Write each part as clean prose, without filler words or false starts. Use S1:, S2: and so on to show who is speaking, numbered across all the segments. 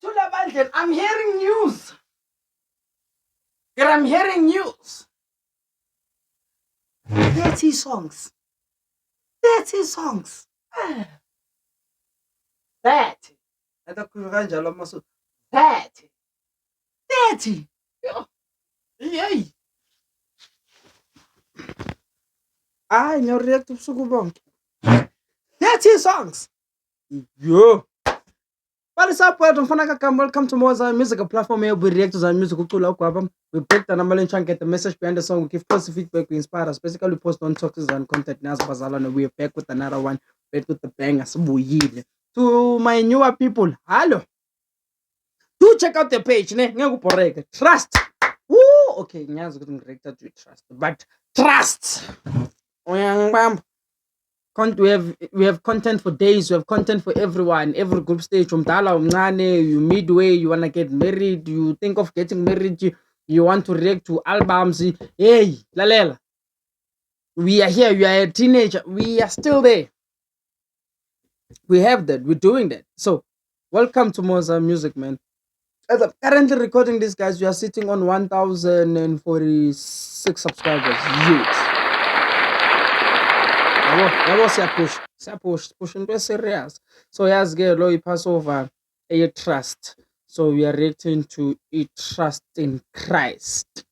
S1: Tula Bandlen, I'm hearing news. I'm hearing news. 30 songs. 30 songs. 30. Atakhulu kanjalo amasu. 30. 30. Yo. Yey. Hayi ngiyoreact ubusuku bonke. 30 songs. Yo. What is up, welcome to Moza Music, a platform where we react to the music we break the number and get the message behind the song, we give positive feedback, we inspire us. Basically, we post on topics and content. Nas Bazala, and we're back with another one, back with the bangers. To my newer people, hello. Do check out the page, trust. Woo! Okay, trust, but trust. We have content for days, we have content for everyone, every group stage. You midway, you wanna get married, you think of getting married, you want to react to albums. Hey, Lalela. We are here, you are a teenager, we are still there. We have that, we're doing that. So welcome to Moza Music, man. As I'm currently recording this, guys, we are sitting on 1046 subscribers. Huge. Push into serious. So here's low Passover a trust. So we are reacting to a trust in Christ.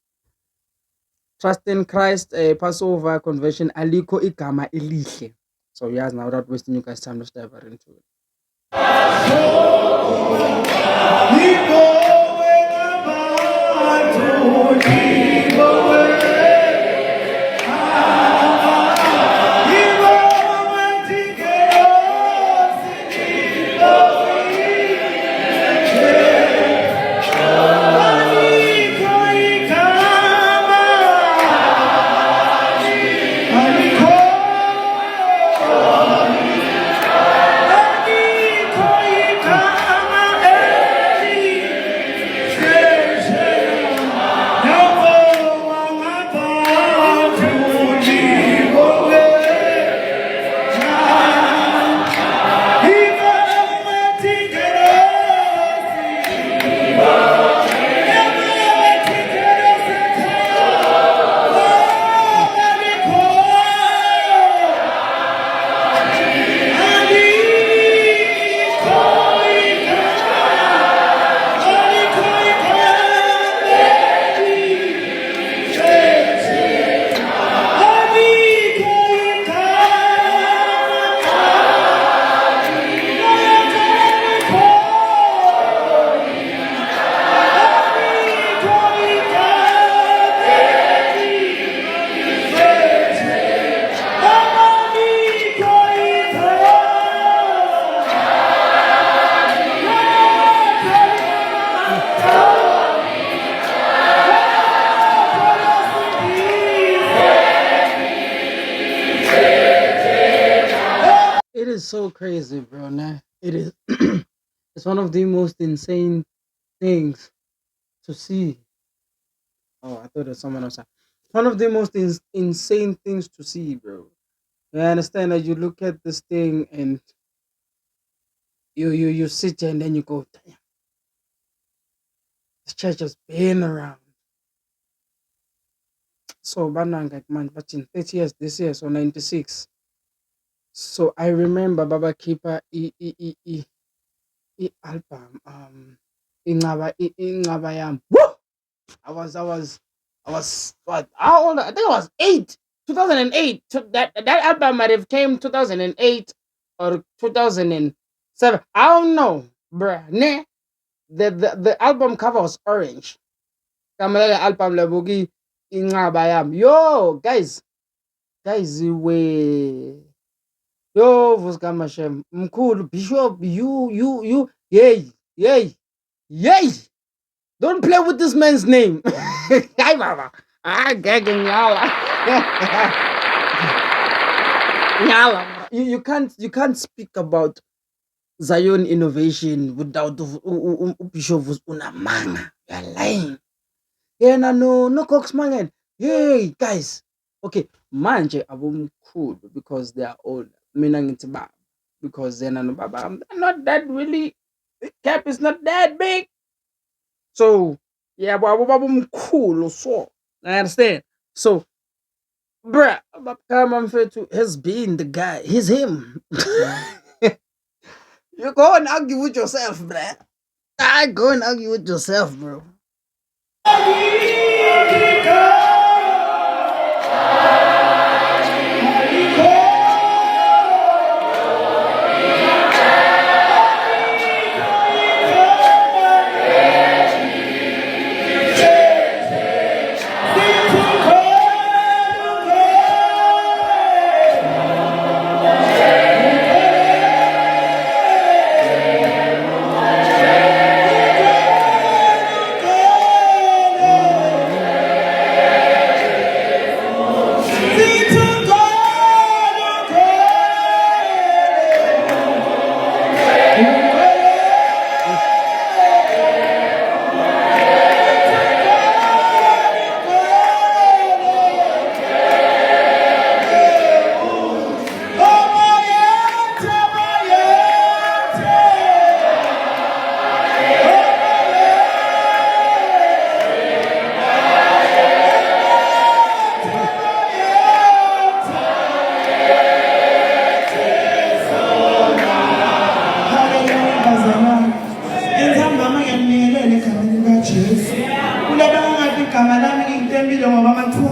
S1: Trust in Christ, a Passover conversion, aliko igama elihle. So yes, now without wasting you guys' time, let's dive right into it. It is so crazy, bro. Nah, it is. It's one of the most insane things to see. Oh, I thought there's someone else. One of the most insane things to see, bro. I understand that you look at this thing and you sit there and then you go, damn, this church has been around. So Bananga man, but in 30 years this year, so 96. So I remember Baba Keeper album Ingcaba Yam. Woo! I was what, how old? I think I was 8. 2008. That album might have came 2008 or 2007. I don't know, bruh. Ne? The album cover was orange. Kamela album Labugi Ingcaba Yam. Yo, guys, we yo Vuskamashem Mkulu Bishop, you yay. Don't play with this man's name. Hi, Baba. Gagging Yala. Yala. You can't speak about Zion innovation without Bishop Unamanga. You're lying. Yeah, no Cox Mangan. Hey, guys. Okay, manje abumkhulu because they are old. Mina ngithi baba because they're not baba. I'm not that really Cap is not that big. So yeah, but so I understand. So bruh, Bapkama has been the guy. He's him. You go and argue with yourself, bruh. I go and argue with yourself, bro.
S2: Hallelujah.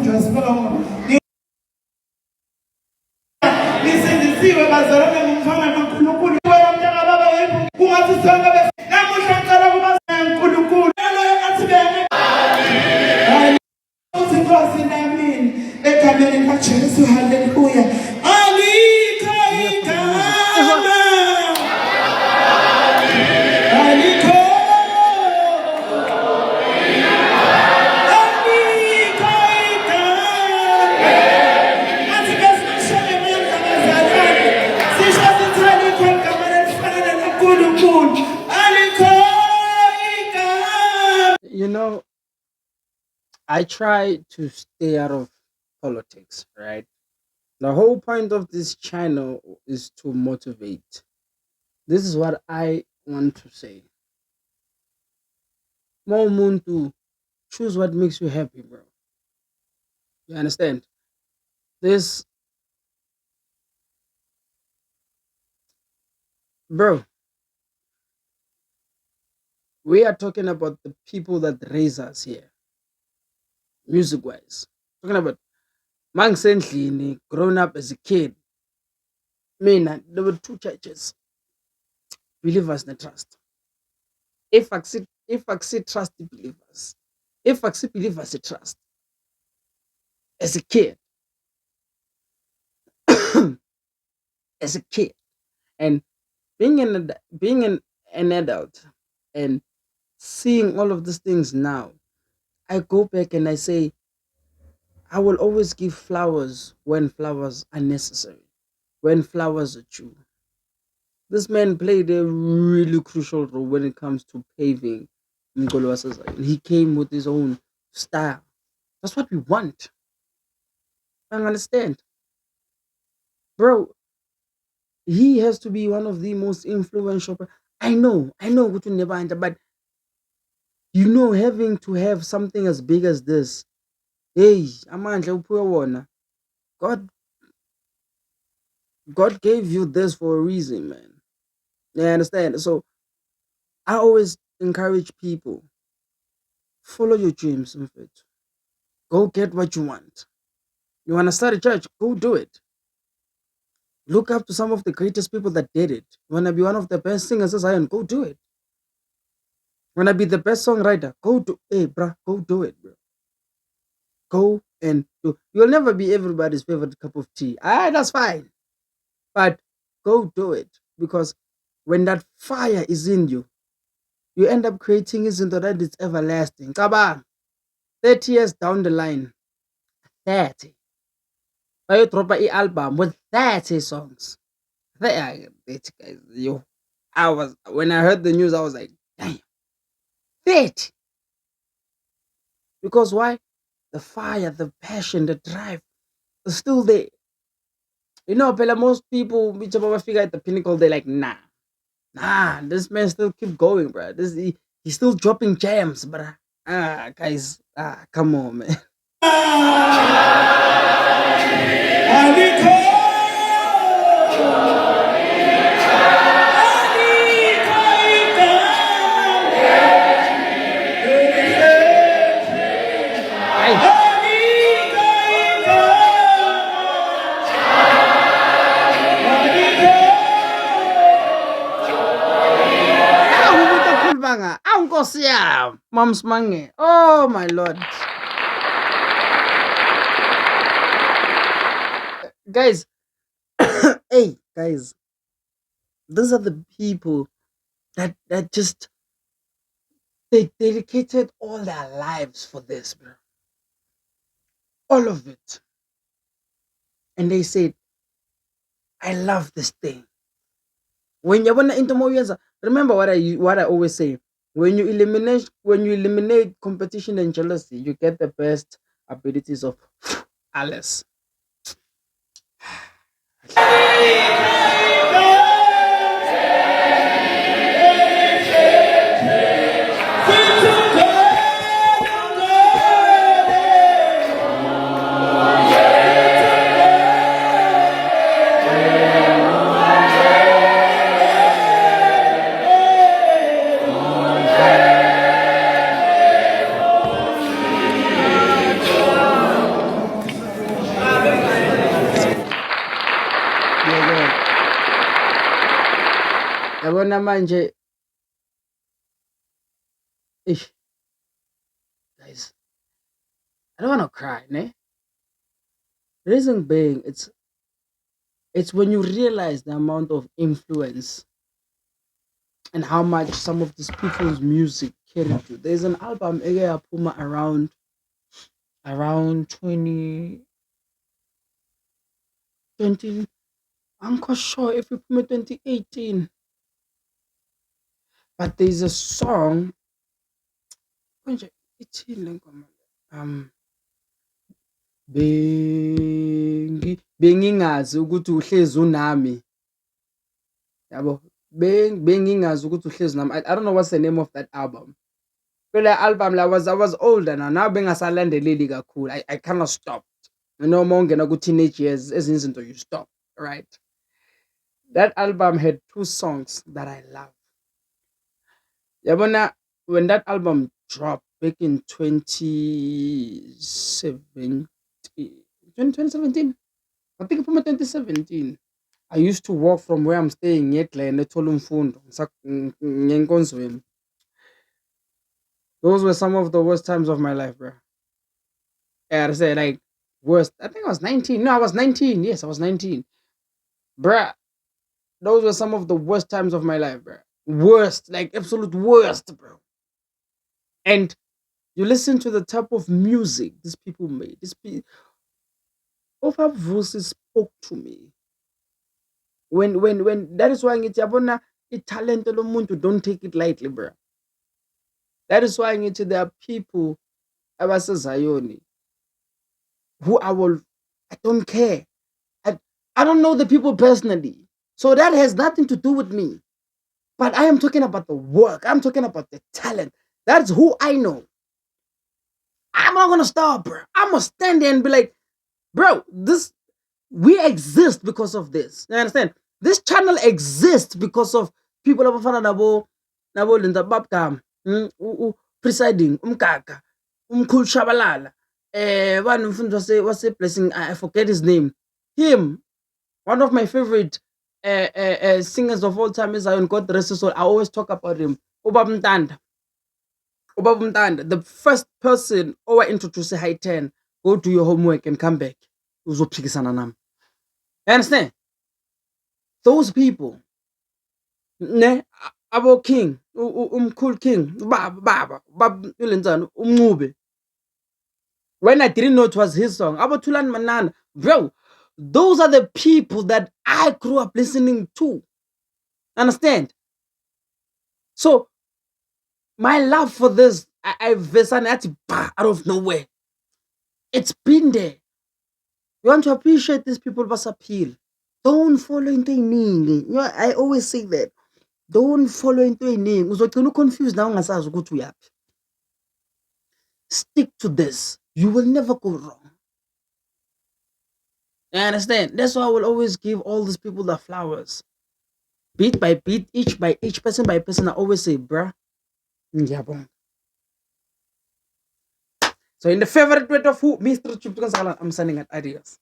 S1: Yes, put the music. This one. You know, I try to stay out of politics, right? The whole point of this channel is to motivate. This is what I want to say. More to choose what makes you happy, bro. You understand? This, bro, we are talking about the people that raise us here, music wise. Talking about Mang Senhlini, grown up as a kid. Man, there were two churches, believers and trust. If I trust the believers, if I see believers trust as a kid, as a kid, and being an adult and seeing all of these things now, I go back and I say I will always give flowers when flowers are necessary, when flowers are due. This man played a really crucial role when it comes to paving Ngolo Zion. He came with his own style. That's what we want. I understand, bro. He has to be one of the most influential. I know, what you never enter, but having to have something as big as this, hey, amandla uphiwe wona. God, God gave you this for a reason, man. You understand? So I always encourage people: follow your dreams, mfethu. Go get what you want. You want to start a church? Go do it. Look up to some of the greatest people that did it. You want to be one of the best singers in Zion? Go do it. Want to be the best songwriter? Go do. Hey, bruh, go do it, bro. Go and do. You'll never be everybody's favorite cup of tea. That's fine. But go do it, because when that fire is in you, you end up creating it into that it's everlasting. Kabang, 30 years down the line, 30. Drop a album with 30 songs. Guys, when I heard the news, I was like, damn, 30. Because why? The fire, the passion, the drive is still there. Pela, most people which figure at the pinnacle, they're like, nah. Nah, this man still keep going, bro. He's still dropping gems, bro. Guys, come on, man. Hey, huwag kulbanga. Ang kosya, Moms Mange. Oh my lord, guys. Hey, guys, these are the people that just they dedicated all their lives for this, bro. All of it, and they said, "I love this thing." When you wanna into more years, remember what I always say. When you eliminate competition and jealousy, you get the best abilities of Alice. Yeah, yabona manje, ish, guys, I don't wanna cry, ne? Reason being, it's when you realize the amount of influence and how much some of these people's music carried you. There's an album Ege Puma around 2020. I'm not sure if we put 2018, but there's a song. Konje, ithini le ngoma le? Bengingazi ukuthi uhlezi unami, yabo. Bengingazi ukuthi uhlezi nami. I don't know what's the name of that album. Kule album I was older now bengasalandeleli kakhulu. I kind of stopped. Noma ungena ku-teenage years, ezinye izinto you stop, right? That album had two songs that I love. Yabona, when that album dropped back in 2017, 2017, I think from 2017, I used to walk from where I'm staying eGlen eTholumfundo ngenkonzweni. Those were some of the worst times of my life, bro. Yeah, I say like worst. I think I was 19. No, I was 19. Yes, I was 19, bruh. Those were some of the worst times of my life, bro. Worst, like absolute worst, bro. And you listen to the type of music these people made. Over voices spoke to me. When that is why ngithi yabona talent lomuntu, don't take it lightly, bro. That is why ngithi there are people abasezayoni who I don't care. I, I don't know the people personally. So that has nothing to do with me. But I am talking about the work. I'm talking about the talent. That's who I know. I'm not gonna stop, bro. I'm gonna stand there and be like, bro, this we exist because of this. You understand? This channel exists because of people abafana nabo Linda Babkam, presiding, umkaka, umkhulu Shabalala, one what's a blessing, I forget his name. Him, one of my favorite singers of all time is Zion, God rest his soul. I always talk about him. Ubab Mtanda. Ubab Mtanda, the first person introduce high 10, go do your homework and come back. Uzophikisana nami. You understand? Those people, ne, abo King, Cool King, Baba, Ulenzani, Umncube. When I didn't know it was his song, abo Thulan Manana, bro, those are the people that I grew up listening to. Understand? So my love for this, I vesanati out of nowhere. It's been there. You want to appreciate these people, but appeal. Don't follow into meaning. You know, I always say that. Don't follow into eningi uzogcina confused nawe ungasazi ukuthi uyaphi. Stick to this, you will never go wrong. You understand? That's why I will always give all these people the flowers. Bit by bit, each by each, person by person, I always say, bruh, ngiyabonga. So in the favorite way of who, Mr. Chupkan Salan, I'm sending out ideas.